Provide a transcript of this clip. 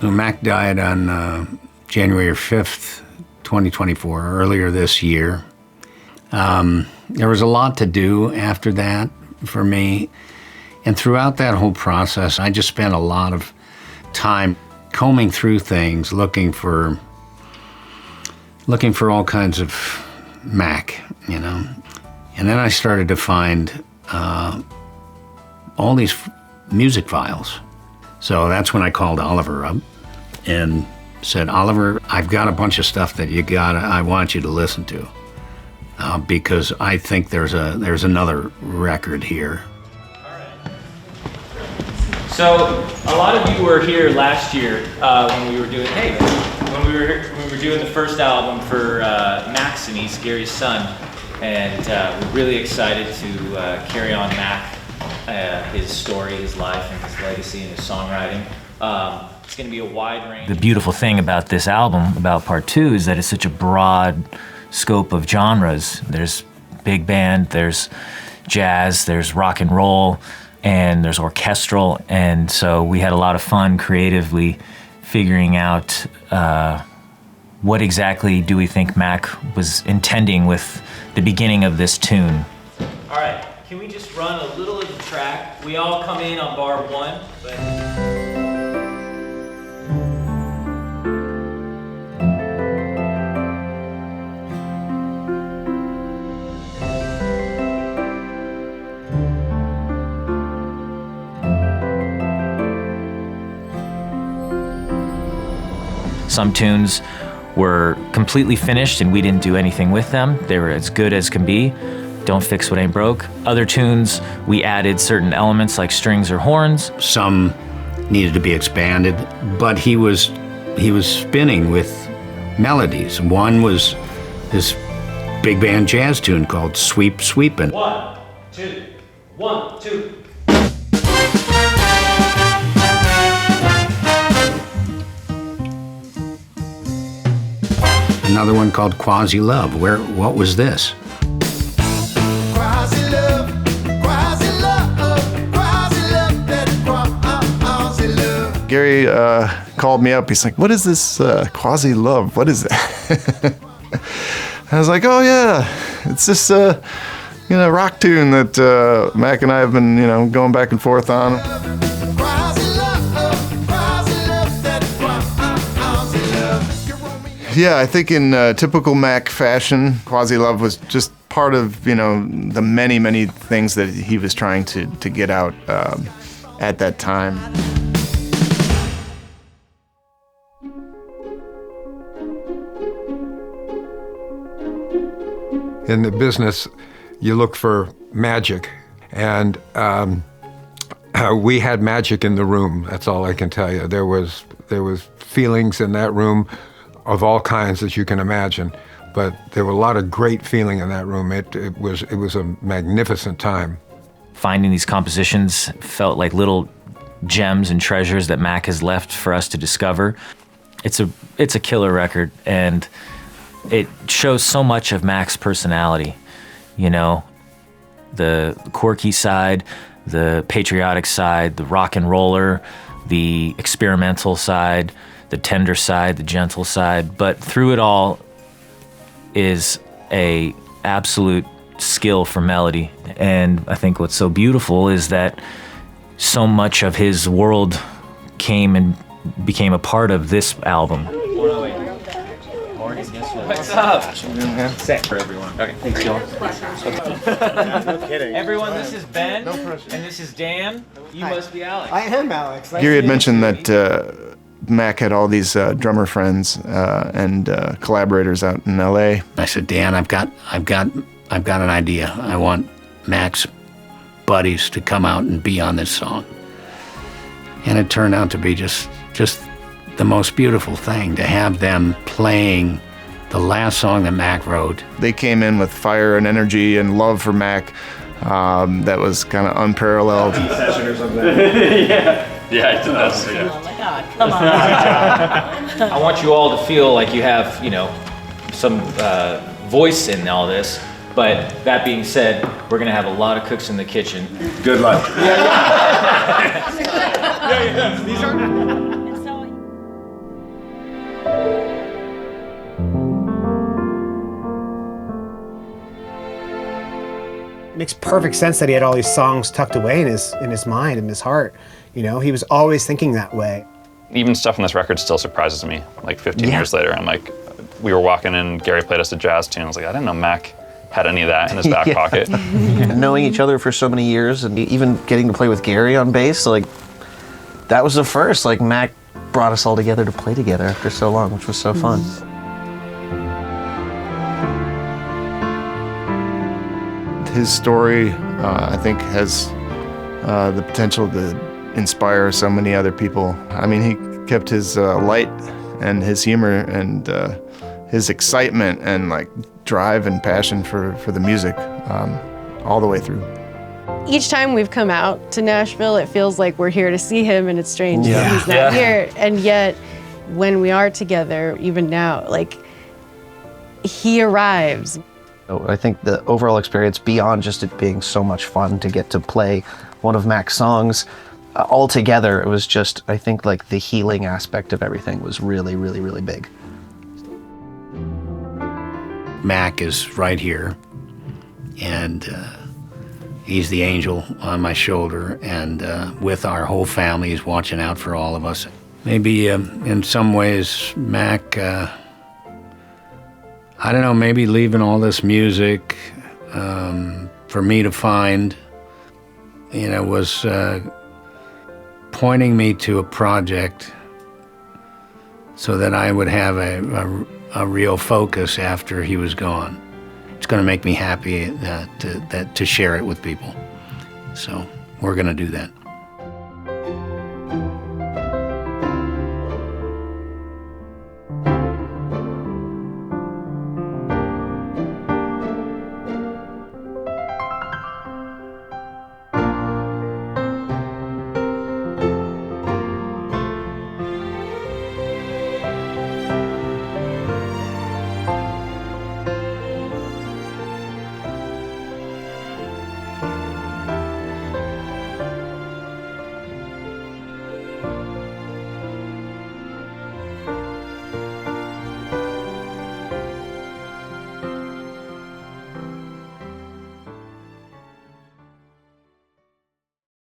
Mac died on January 5th, 2024, earlier this year. There was a lot to do after that for me. And throughout that whole process, I just spent a lot of time combing through things, looking for all kinds of Mac, you know. And then I started to find all these music files. So that's when I called Oliver up and said, Oliver, I've got a bunch of stuff that I want you to listen to. Because I think there's another record here. So a lot of you were here last year when we were doing the first album for Mac Sinise, Gary's son, and we're really excited to carry on Mac, his story, his life, and his legacy, and his songwriting. It's going to be a wide range. The beautiful thing about this album, about part 2, is that it's such a broad scope of genres. There's big band, there's jazz, there's rock and roll, and there's orchestral, and so we had a lot of fun creatively figuring out what exactly do we think Mac was intending with the beginning of this tune. All right, can we just run a little of the track? We all come in on bar 1, but... Some tunes were completely finished and we didn't do anything with them. They were as good as can be. Don't fix what ain't broke. Other tunes, we added certain elements like strings or horns. Some needed to be expanded, but he was spinning with melodies. One was this big band jazz tune called Sweep Sweepin'. 1, 2, 1, 2. Another one called Quasi Love. What was this? Quasi love, quasi love, quasi love, quasi love. Gary called me up. He's like, "What is this Quasi Love? What is that?" I was like, "Oh yeah, it's this rock tune that Mac and I have been going back and forth on." Yeah, I think in typical Mac fashion, Quasi Love was just part of, the many, many things that he was trying to get out at that time. In the business, you look for magic, and we had magic in the room. That's all I can tell you. There was feelings in that room of all kinds that you can imagine, but there were a lot of great feeling in that room. It was a magnificent time. Finding these compositions felt like little gems and treasures that Mac has left for us to discover. It's a killer record, and it shows so much of Mac's personality. The quirky side, the patriotic side, the rock and roller, the experimental side, the tender side, the gentle side, but through it all is a absolute skill for melody. And I think what's so beautiful is that so much of his world came and became a part of this album. What's up? Set for everyone. Okay, thanks, y'all. No kidding. Everyone, this is Ben, and this is Dan. You must be Alex. I am Alex. Gary had mentioned that Mac had all these drummer friends and collaborators out in LA. I said, Dan, I've got an idea. I want Mac's buddies to come out and be on this song. And it turned out to be just the most beautiful thing to have them playing the last song that Mac wrote. They came in with fire and energy and love for Mac that was kind of unparalleled. Session or something. Yeah, it does. Oh my God, come on. I want you all to feel like you have, some voice in all this. But that being said, we're gonna have a lot of cooks in the kitchen. Good luck. And so makes perfect sense that he had all these songs tucked away in his mind and his heart. You know, he was always thinking that way. Even stuff on this record still surprises me. Like 15 years later, I'm like, we were walking in, Gary played us a jazz tune. I was like, I didn't know Mac had any of that in his back pocket. Knowing each other for so many years and even getting to play with Gary on bass, like, that was the first. Like, Mac brought us all together to play together after so long, which was so fun. His story, I think, has the potential to inspire so many other people. I mean, he kept his light and his humor and his excitement and like drive and passion for the music all the way through. Each time we've come out to Nashville, it feels like we're here to see him, and it's strange that he's not here. And yet, when we are together, even now, like, he arrives. So I think the overall experience, beyond just it being so much fun to get to play one of Mac's songs, all together, it was just, I think, like, the healing aspect of everything was really, really, really big. Mac is right here, and he's the angel on my shoulder, and with our whole family, he's watching out for all of us. Maybe in some ways, Mac, I don't know, maybe leaving all this music for me to find, you know, was pointing me to a project so that I would have a real focus after he was gone. It's going to make me happy that to share it with people. So we're going to do that.